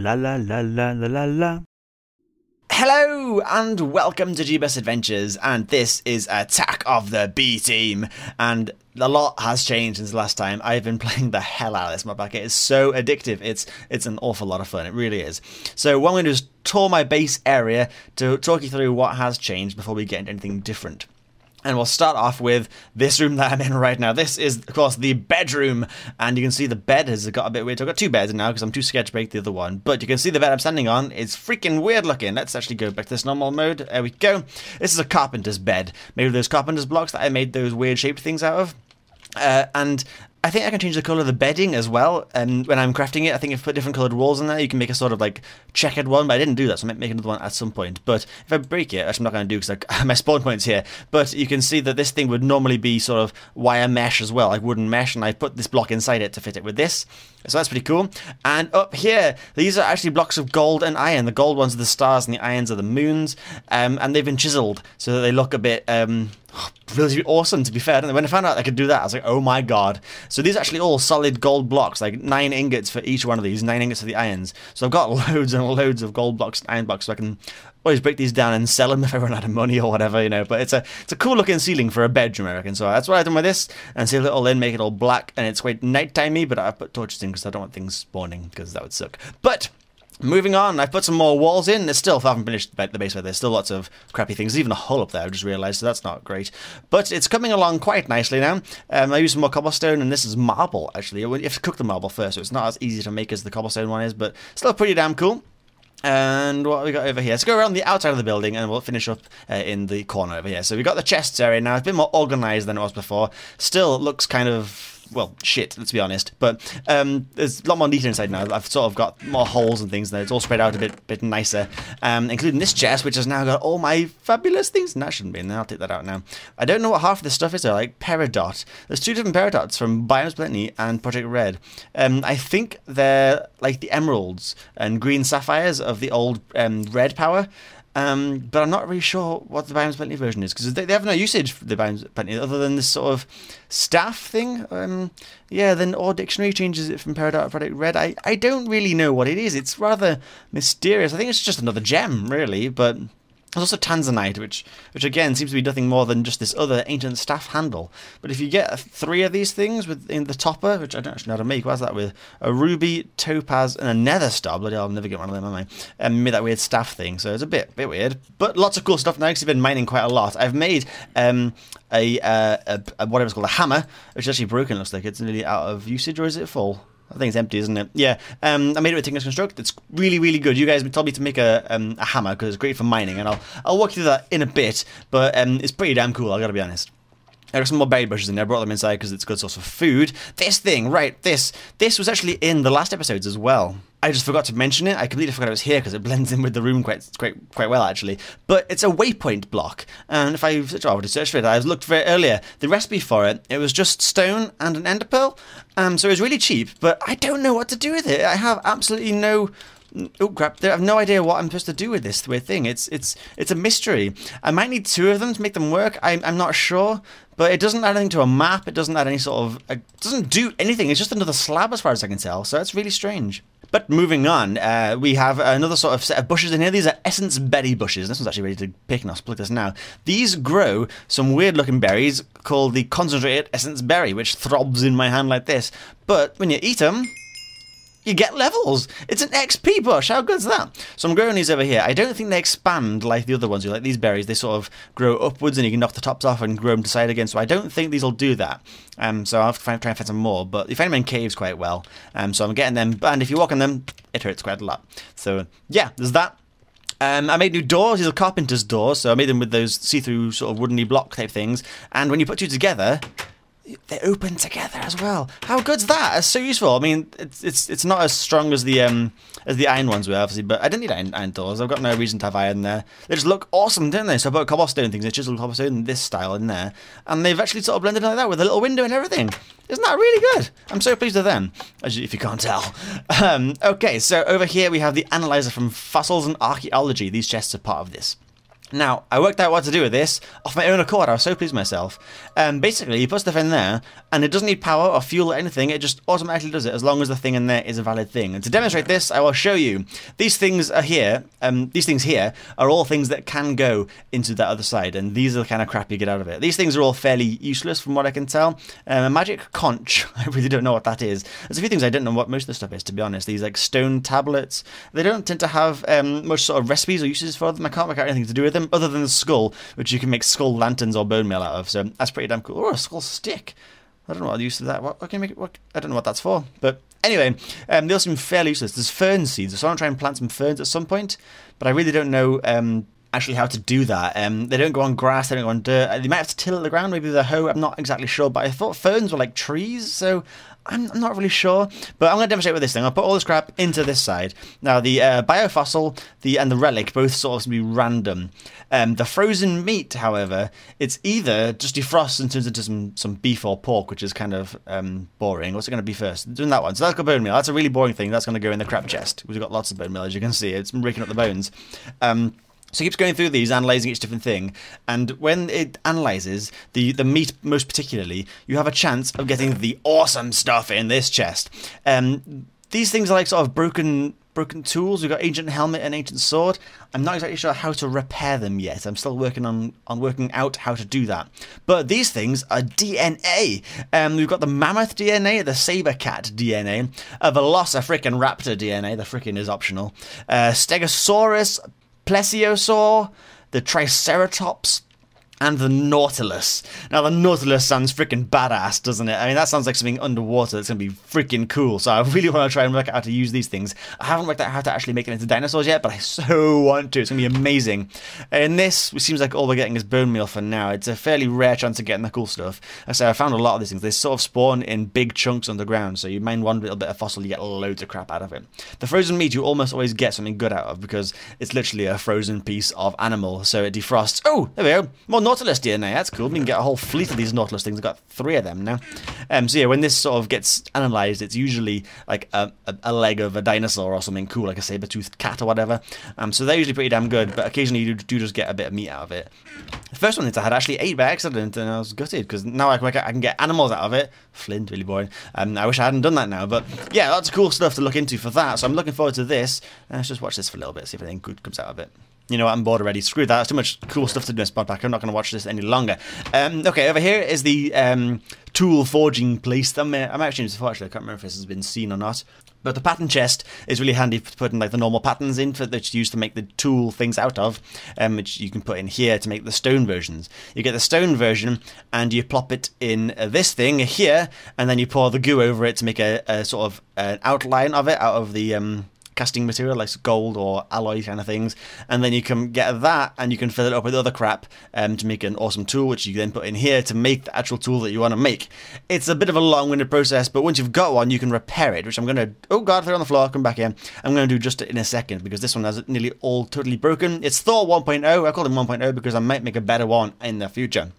la la la la la la la. Hello and welcome to G-Bus Adventures, and this is Attack of the B-Team, and a lot has changed since last time. I've been playing the hell out of this mod pack. It is so addictive. It's an awful lot of fun. It really is. So what I'm going to do is tour my base area to talk you through what has changed before we get into anything different. And we'll start off with this room that I'm in right now. This is, of course, the bedroom. And you can see the bed has got a bit weird. So I've got two beds now because I'm too scared to break the other one. But you can see the bed I'm standing on is freaking weird looking. Let's actually go back to this normal mode. There we go. This is a carpenter's bed. Made with those carpenter's blocks that I made those weird shaped things out of. And I think I can change the colour of the bedding as well. And when I'm crafting it, I think if you put different coloured walls in there, you can make a sort of like checkered one. But I didn't do that, so I might make another one at some point. But if I break it, which I'm not going to do because my spawn point's here. But you can see that this thing would normally be sort of wire mesh as well, like wooden mesh. And I put this block inside it to fit it with this. So that's pretty cool. And up here, these are actually blocks of gold and iron. The gold ones are the stars and the irons are the moons. And they've been chiseled so that they look a bit really awesome, to be fair. When I found out I could do that, I was like, oh my god. So these are actually all solid gold blocks, like 9 ingots for each one of these, 9 ingots for the irons. So I've got loads and loads of gold blocks and iron blocks, so I can always break these down and sell them if I run out of money or whatever, you know. But it's a cool looking ceiling for a bedroom, I reckon. So that's what I've done with this, and seal it all in, make it all black, and it's quite nighttimey, but I put torches in because I don't want things spawning, because that would suck. But moving on, I've put some more walls in. It's still, I haven't finished the base where there's still lots of crappy things. There's even a hole up there, I've just realised, so that's not great. But it's coming along quite nicely now. I used some more cobblestone, and this is marble, actually. You have to cook the marble first, so it's not as easy to make as the cobblestone one is, but still pretty damn cool. And what have we got over here? Let's go around the outside of the building and we'll finish up in the corner over here. So we've got the chests area now. It's a bit more organised than it was before. Still, it looks kind of, well, shit, let's be honest. But there's a lot more neater inside now. I've sort of got more holes and things there. It's all spread out a bit nicer. Including this chest, which has now got all my fabulous things. And that shouldn't be in there. I'll take that out now. I don't know what half of this stuff is, though. Like Peridot. There's 2 different Peridots from Biomes Plenty and Project Red. I think they're like the emeralds and green sapphires of the old Red power. But I'm not really sure what the Biomes Plenty version is, because they have no usage for the Biomes Plenty other than this sort of staff thing. Yeah, then Ore Dictionary changes it from Peridot to Project Red. I don't really know what it is. It's rather mysterious. I think it's just another gem, really, but there's also Tanzanite, which again seems to be nothing more than just this other ancient staff handle. But if you get 3 of these things in the topper, which I don't actually know how to make, what's that with? A ruby, topaz, and a nether star. Bloody hell, I'll never get one of them, am I? And made that weird staff thing, so it's a bit weird. But lots of cool stuff now because I've been mining quite a lot. I've made a whatever it's called, a hammer, which is actually broken. Looks like it's nearly out of usage, or is it full? I think it's empty, isn't it? Yeah. I made it with Technic Construct. It's really, really good. You guys told me to make a hammer because it's great for mining, and I'll walk you through that in a bit. But it's pretty damn cool, I gotta be honest. I got some more berry bushes in there. I brought them inside because it's a good source of food. This thing, right, this was actually in the last episodes as well. I just forgot to mention it. I completely forgot it was here because it blends in with the room quite well, actually. But it's a waypoint block. And if I already searched for it, I looked for it earlier. The recipe for it was just stone and an ender pearl. So it was really cheap, but I don't know what to do with it. I have absolutely no... Oh crap, I have no idea what I'm supposed to do with this weird thing. It's a mystery. I might need 2 of them to make them work. I'm not sure, but it doesn't add anything to a map. It doesn't add any sort of... It doesn't do anything. It's just another slab as far as I can tell, so that's really strange. But moving on, we have another sort of set of bushes in here. These are essence berry bushes. This one's actually ready to pick, and I'll split this now. These grow some weird looking berries called the concentrated essence berry, which throbs in my hand like this. But when you eat them, you get levels. It's an XP bush. How good's that? So I'm growing these over here. I don't think they expand like the other ones do. Like these berries, they sort of grow upwards and you can knock the tops off and grow them to side again. So I don't think these will do that. So I'll have to try and find some more. But you find them in caves quite well. So I'm getting them. And if you walk on them, it hurts quite a lot. So yeah, there's that. I made new doors. These are carpenter's doors. So I made them with those see-through sort of woodeny block type things. And when you put 2 together, they open together as well. How good's that? It's so useful. I mean, it's not as strong as the iron ones were, obviously, but I don't need iron doors. I've got no reason to have iron there. They just look awesome, don't they? So I put cobblestone things, a chiseled cobblestone in this style in there, and they've actually sort of blended like that with a little window and everything. Isn't that really good? I'm so pleased with them, if you can't tell. Okay, so over here we have the analyzer from Fossils and Archaeology. These chests are part of this. Now, I worked out what to do with this off my own accord. I was so pleased with myself. Basically, you put stuff in there, and it doesn't need power or fuel or anything. It just automatically does it as long as the thing in there is a valid thing. And to demonstrate this, I will show you. These things are here. These things here are all things that can go into that other side, and these are the kind of crap you get out of it. These things are all fairly useless from what I can tell. A magic conch, I really don't know what that is. There's a few things I don't know what most of the stuff is, to be honest. These like stone tablets, they don't tend to have much sort of recipes or uses for them. I can't make out anything to do with them other than the skull, which you can make skull lanterns or bone meal out of, so that's pretty damn cool. Oh, a skull stick. I don't know what the use of that. What can you make it? What, I don't know what that's for. But anyway, they all seem fairly useless. There's fern seeds, so I want to try and plant some ferns at some point, but I really don't know actually how to do that. They don't go on grass, they don't go on dirt. They might have to till the ground, maybe with a hoe. I'm not exactly sure, but I thought ferns were like trees, so I'm not really sure, but I'm going to demonstrate with this thing. I'll put all this crap into this side. Now, the biofossil and the relic both sort of be random. The frozen meat, however, it's either just defrosts and turns into some beef or pork, which is kind of boring. What's it going to be first? Doing that one. So that's got bone meal. That's a really boring thing. That's going to go in the crab chest. We've got lots of bone meal, as you can see. It's breaking up the bones. So it keeps going through these, analysing each different thing, and when it analyses, the meat most particularly, you have a chance of getting the awesome stuff in this chest. These things are like sort of broken tools. We've got ancient helmet and ancient sword. I'm not exactly sure how to repair them yet. I'm still working on working out how to do that. But these things are DNA. We've got the mammoth DNA, the saber cat DNA, a velociraptor raptor DNA, the frickin' is optional, Stegosaurus, Plesiosaur, the Triceratops, and the Nautilus. Now, the Nautilus sounds freaking badass, doesn't it? I mean, that sounds like something underwater that's going to be freaking cool. So I really want to try and work out how to use these things. I haven't worked out how to actually make them into dinosaurs yet, but I so want to. It's going to be amazing. In this, it seems like all we're getting is bone meal for now. It's a fairly rare chance of getting the cool stuff. Like I say, I found a lot of these things. They sort of spawn in big chunks underground, so you mine one little bit of fossil, you get loads of crap out of it. The frozen meat, you almost always get something good out of, because it's literally a frozen piece of animal, so it defrosts. Oh, there we go. More Nautilus DNA, that's cool. We can get a whole fleet of these Nautilus things. I've got 3 of them now. So yeah, when this sort of gets analysed, it's usually like a leg of a dinosaur or something cool, like a saber-toothed cat or whatever. So they're usually pretty damn good, but occasionally you do just get a bit of meat out of it. The first one that I had actually ate by accident, and I was gutted, because now I can get animals out of it. Flint, really boring. I wish I hadn't done that now, but yeah, lots of cool stuff to look into for that, so I'm looking forward to this. Let's just watch this for a little bit, see if anything good comes out of it. You know what, I'm bored already. Screw that. There's too much cool stuff to do in this mod pack. I'm not going to watch this any longer. Okay, over here is the tool forging place. I might have changed this before, actually. I can't remember if this has been seen or not. But the pattern chest is really handy for putting like the normal patterns in that's used to make the tool things out of, which you can put in here to make the stone versions. You get the stone version and you plop it in this thing here, and then you pour the goo over it to make a sort of an outline of it out of the casting material, like gold or alloy kind of things, and then you can get that and you can fill it up with other crap to make an awesome tool, which you then put in here to make the actual tool that you want to make. It's a bit of a long-winded process, but once you've got one, you can repair it, which I'm going to... Oh god, they're on the floor, come back here. I'm going to do just in a second, because this one has nearly all totally broken. It's Thor 1.0, I called him 1.0 because I might make a better one in the future.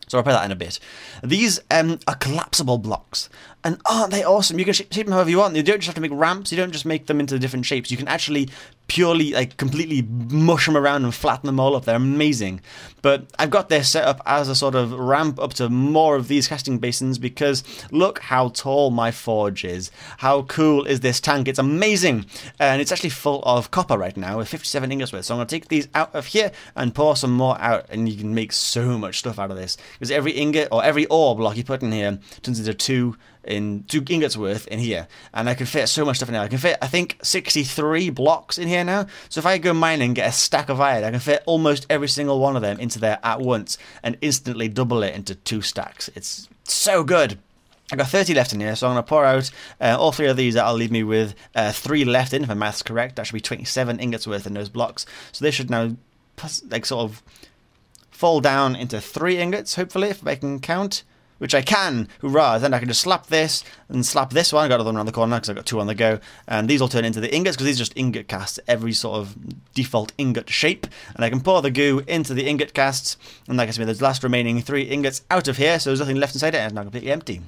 So I'll play that in a bit. These are collapsible blocks. And aren't they awesome? You can shape them however you want. You don't just have to make ramps. You don't just make them into different shapes. You can actually purely, like, completely mush them around and flatten them all up. They're amazing. But I've got this set up as a sort of ramp up to more of these casting basins, because look how tall my forge is. How cool is this tank? It's amazing. And it's actually full of copper right now with 57 ingots worth. So I'm going to take these out of here and pour some more out. And you can make so much stuff out of this. Because every ingot or every ore block you put in here turns into 2 ingots worth in here, and I can fit so much stuff in there. I can fit, I think, 63 blocks in here now, so if I go mining and get a stack of iron, I can fit almost every single one of them into there at once and instantly double it into 2 stacks. It's so good. I've got 30 left in here, so I'm going to pour out all 3 of these. That'll leave me with 3 left in, if my math's correct. That should be 27 ingots worth in those blocks, so they should now like sort of fall down into 3 ingots, hopefully, if I can count. Which I can, hurrah, then I can just slap this and slap this one. I got another one around the corner because I've got 2 on the go. And these will turn into the ingots, because these are just ingot casts, every sort of default ingot shape. And I can pour the goo into the ingot casts, and that gets me those last remaining 3 ingots out of here, so there's nothing left inside it, and it's now completely empty.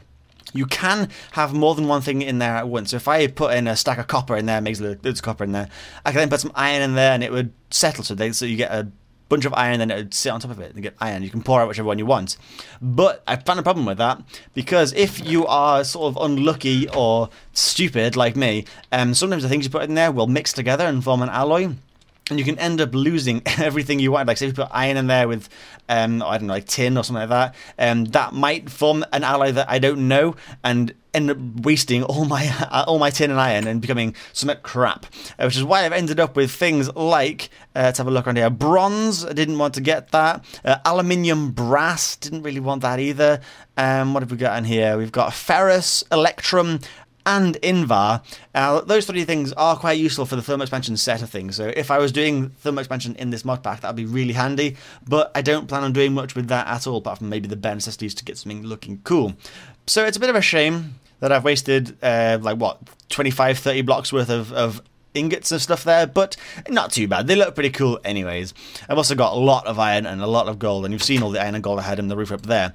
You can have more than one thing in there at once. So if I put in a stack of copper in there, makes loads of copper in there, I can then put some iron in there and it would settle, so you get a bunch of iron, then it would sit on top of it and get iron. You can pour out whichever one you want. But I found a problem with that, because if you are sort of unlucky or stupid like me, sometimes the things you put in there will mix together and form an alloy. And you can end up losing everything you want. Like, say if you put iron in there with, I don't know, like tin or something like that, that might form an alloy that I don't know, and end up wasting all my tin and iron and becoming some crap. Which is why I've ended up with things like, let's have a look around here, bronze, I didn't want to get that, aluminium brass, didn't really want that either. What have we got in here? We've got ferrous, electrum, and Invar. Those three things are quite useful for the thermal expansion set of things. So if I was doing thermal expansion in this mod pack, that would be really handy. But I don't plan on doing much with that at all, apart from maybe the bare necessities to get something looking cool. So it's a bit of a shame that I've wasted, 25, 30 blocks worth of ingots and stuff there, but not too bad. They look pretty cool anyways. I've also got a lot of iron and a lot of gold, and you've seen all the iron and gold I had in the roof up there.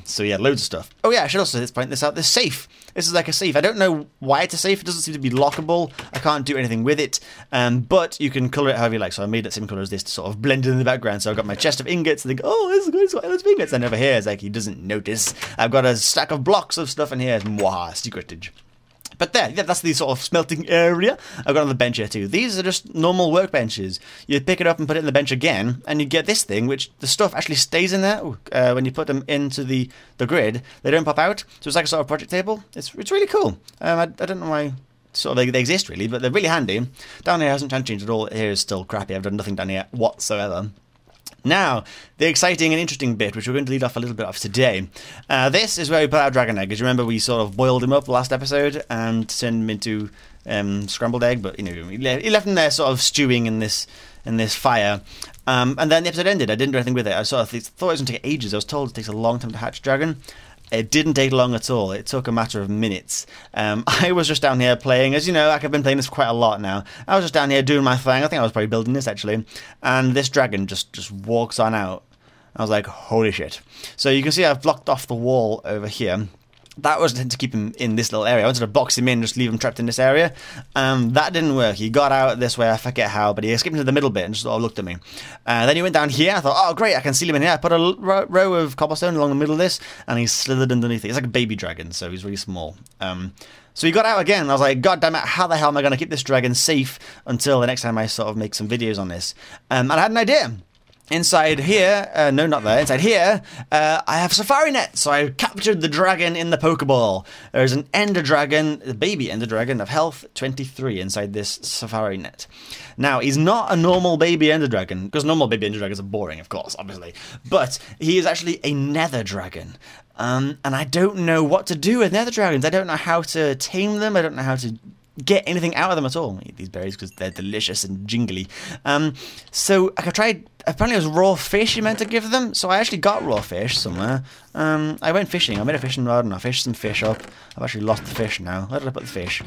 So yeah, loads of stuff. Oh yeah, I should also point this out. This safe. This is like a safe. I don't know why it's a safe. It doesn't seem to be lockable. I can't do anything with it. But you can colour it however you like. So I made it same colour as this to sort of blend in the background. So I've got my chest of ingots and think, oh, this is good. So loads of ingots. And over here, it's like he doesn't notice. I've got a stack of blocks of stuff in here. Mwah, secretage. But there, yeah, that's the sort of smelting area. I've got on the bench here too. These are just normal workbenches. You pick it up and put it in the bench again, and you get this thing, which the stuff actually stays in there when you put them into the grid. They don't pop out, so it's like a sort of project table. It's really cool. I don't know why sort of they exist really, but they're really handy. Down here hasn't changed at all. Here is still crappy. I've done nothing down here whatsoever. Now, the exciting and interesting bit, which we're going to lead off a little bit of today. This is where we put our dragon egg. As you remember, we sort of boiled him up last episode and turned him into scrambled egg, but you know, he left him there sort of stewing in this fire. And then the episode ended. I didn't do anything with it. I sort of thought it was going to take ages. I was told it takes a long time to hatch a dragon. It didn't take long at all. It took a matter of minutes. I was just down here playing. As you know, like I've been playing this for quite a lot now. I was just down here doing my thing. I think I was probably building this, actually. And this dragon just walks on out. I was like, holy shit. So you can see I've blocked off the wall over here. That was to keep him in this little area. I wanted to box him in, just leave him trapped in this area. That didn't work. He got out this way, I forget how, but he escaped into the middle bit and just sort of looked at me. Then he went down here. I thought, oh, great, I can seal him in here. I put a row of cobblestone along the middle of this, and he slithered underneath it. He's like a baby dragon, so he's really small. So he got out again. I was like, God damn it, how the hell am I going to keep this dragon safe until the next time I sort of make some videos on this? And I had an idea. Inside here, no, not there, inside here, I have Safari Net, so I captured the dragon in the Pokeball. There's an Ender Dragon, the baby Ender Dragon of health 23 inside this Safari Net. Now, he's not a normal baby Ender Dragon, because normal baby Ender Dragons are boring, of course, obviously, but he is actually a Nether Dragon. And I don't know what to do with Nether Dragons. I don't know how to tame them, I don't know how to get anything out of them at all. I eat these berries because they're delicious and jingly. So I tried. Apparently it was raw fish you meant to give them, so I actually got raw fish somewhere. I went fishing. I made a fishing rod and I fished some fish up. I've actually lost the fish now. Where did I put the fish?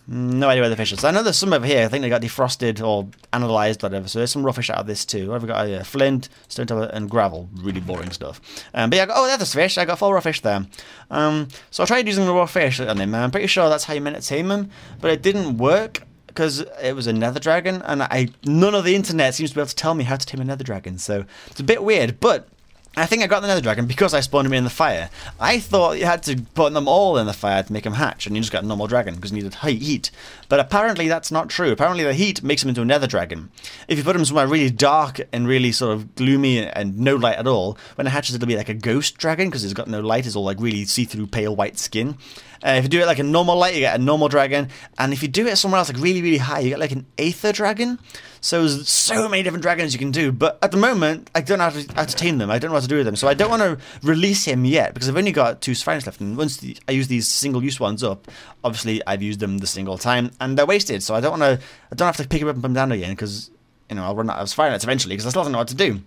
No idea where the fish is. I know there's some over here. I think they got defrosted or analysed, whatever. So there's some raw fish out of this too. What have we got? Yeah, flint, stone tablet, and gravel. Really boring stuff. But yeah, there's fish. I got 4 raw fish there. So I tried using the raw fish on him. I'm pretty sure that's how you meant to tame him, but it didn't work because it was a nether dragon, and none of the internet seems to be able to tell me how to tame a nether dragon. So it's a bit weird, but I think I got the nether dragon because I spawned him in the fire. I thought you had to put them all in the fire to make him hatch, and you just got a normal dragon because you needed high heat. But apparently that's not true. Apparently the heat makes him into a nether dragon. If you put him somewhere really dark and really sort of gloomy and no light at all, when it hatches it'll be like a ghost dragon because it's got no light. It's all like really see-through pale white skin. If you do it like a normal light, you get a normal dragon. And if you do it somewhere else like really, really high, you get like an aether dragon. So there's so many different dragons you can do. But at the moment, I don't know how to tame them. I don't know what to do with them. So I don't want to release him yet because I've only got 2 spines left. And once I use these single-use ones up, obviously I've used them the single time. And they're wasted. So I don't have to pick them up and put them down again because, you know, I'll run out of spine nets eventually because I still don't know what to do.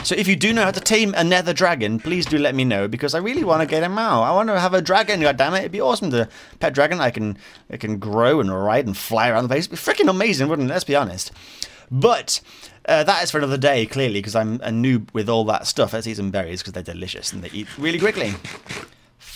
So if you do know how to tame a nether dragon, please do let me know because I really want to get him out. I want to have a dragon, goddammit. It'd be awesome to pet dragon. It can grow and ride and fly around the place. It'd be freaking amazing, wouldn't it? Let's be honest. But that is for another day, clearly, because I'm a noob with all that stuff. Let's eat some berries because they're delicious and they eat really quickly.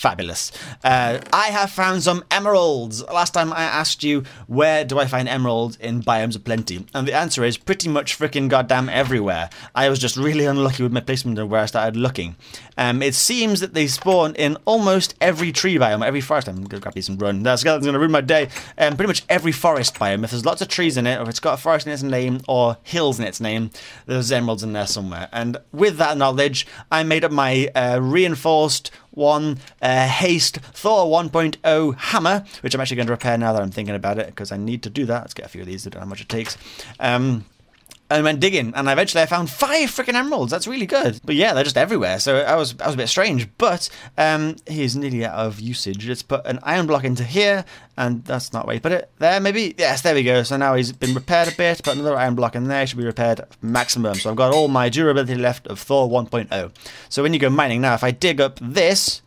Fabulous. I have found some emeralds. Last time I asked you, where do I find emeralds in biomes of plenty? And the answer is pretty much freaking goddamn everywhere. I was just really unlucky with my placement of where I started looking. It seems that they spawn in almost every tree biome, every forest. I'm going to grab these and run. That skeleton's going to ruin my day. Pretty much every forest biome. If there's lots of trees in it, or if it's got a forest in its name, or hills in its name, there's emeralds in there somewhere. And with that knowledge, I made up my reinforced haste Thor 1.0 hammer, which I'm actually going to repair now that I'm thinking about it, because I need to do that. Let's get a few of these. I don't know how much it takes. I went digging, and eventually I found 5 freaking emeralds. That's really good. But yeah, they're just everywhere, so I was a bit strange. But he's nearly out of usage. Let's put an iron block into here, and that's not where you put it. There, maybe? Yes, there we go. So now he's been repaired a bit. Put another iron block in there. Should be repaired maximum. So I've got all my durability left of Thor 1.0. So when you go mining now, if I dig up this,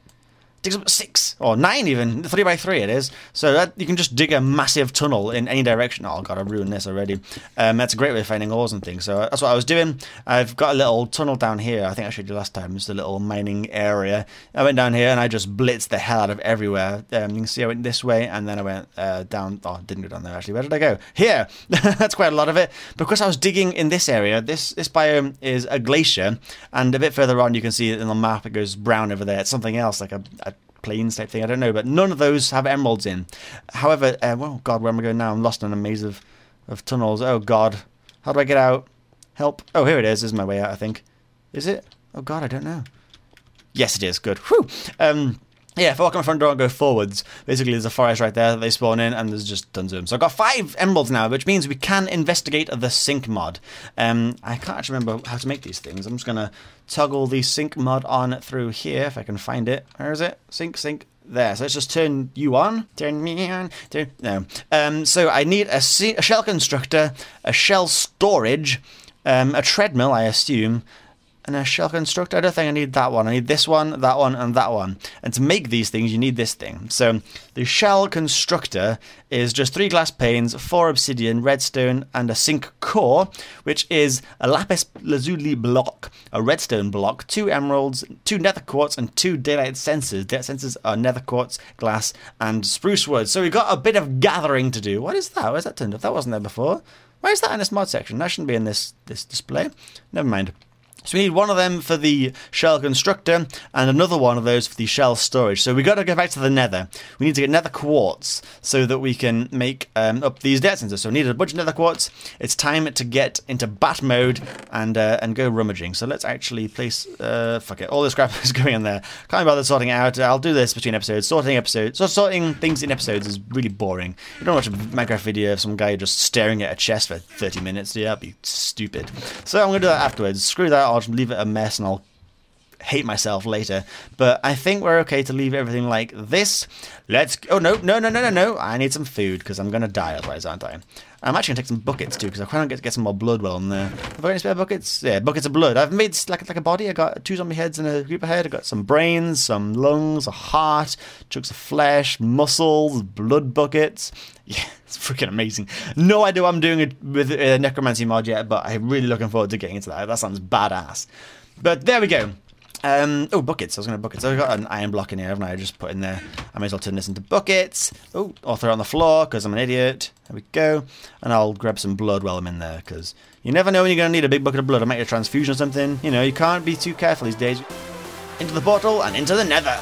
digs up 6 or 9 even, 3 by 3 it is, so that you can just dig a massive tunnel in any direction. Oh god, I've ruined this already. That's a great way of finding ores and things, so that's what I was doing. I've got a little tunnel down here. I think I showed you last time, just a little mining area. I went down here and I just blitzed the hell out of everywhere. You can see I went this way and then I went down. Oh, didn't go down there actually. Where did I go? Here. That's quite a lot of it, because I was digging in this area. This biome is a glacier, and a bit further on you can see it in the map. It goes brown over there. It's something else, like a plains type thing, I don't know, but none of those have emeralds in. However, oh god, where am I going now? I'm lost in a maze of tunnels. Oh god, how do I get out? Help. Oh, here it is. This is my way out, I think. Is it? Oh god, I don't know. Yes, it is. Good. Whew. Yeah, if I walk on my front door and go forwards, basically there's a forest right there that they spawn in, and there's just tons of them. So I've got 5 emeralds now, which means we can investigate the sync mod. I can't actually remember how to make these things. I'm just going to toggle the sync mod on through here, if I can find it. Where is it? Sync. There. So let's just turn you on. Turn me on. No. So I need a shell constructor, a shell storage, a treadmill, I assume, and a shell constructor. I don't think I need that one. I need this one, that one, and that one. And to make these things, you need this thing. So the shell constructor is just 3 glass panes, 4 obsidian, redstone, and a sync core, which is a lapis lazuli block, a redstone block, 2 emeralds, 2 nether quartz, and 2 daylight sensors. Daylight sensors are nether quartz, glass, and spruce wood. So we've got a bit of gathering to do. What is that? Where's that turned up? That wasn't there before. Why is that in this mod section? That shouldn't be in this display. Never mind. So we need one of them for the shell constructor and another one of those for the shell storage. So we got to go back to the nether. We need to get nether quartz so that we can make up these data sensors. So we need a bunch of nether quartz. It's time to get into bat mode and go rummaging. So let's actually place, fuck it, all this crap is going in there. Can't be bothered sorting it out. I'll do this between episodes. Sorting things in episodes is really boring. You don't watch a Minecraft video of some guy just staring at a chest for 30 minutes. Yeah, that'd be stupid. So I'm going to do that afterwards. Screw that. I'll just leave it a mess and I'll hate myself later. But I think we're okay to leave everything like this. Let's... Oh, no. I need some food because I'm going to die otherwise, aren't I? I'm actually going to take some buckets too because I can't get some more blood well in there. Have I got any spare buckets? Yeah, buckets of blood. I've made like a body. I got 2 zombie heads and a creeper head. I got some brains, some lungs, a heart, chunks of flesh, muscles, blood buckets. Yeah, it's freaking amazing. No idea what I'm doing with necromancy mod yet, but I'm really looking forward to getting into that. That sounds badass. But there we go. Oh, buckets. I was going to buckets. I've got an iron block in here, haven't I? I just put in there. I may as well turn this into buckets. Oh, I'll throw it on the floor because I'm an idiot. There we go. And I'll grab some blood while I'm in there because you never know when you're going to need a big bucket of blood. I might get a transfusion or something. You know, you can't be too careful these days. Into the portal and into the nether.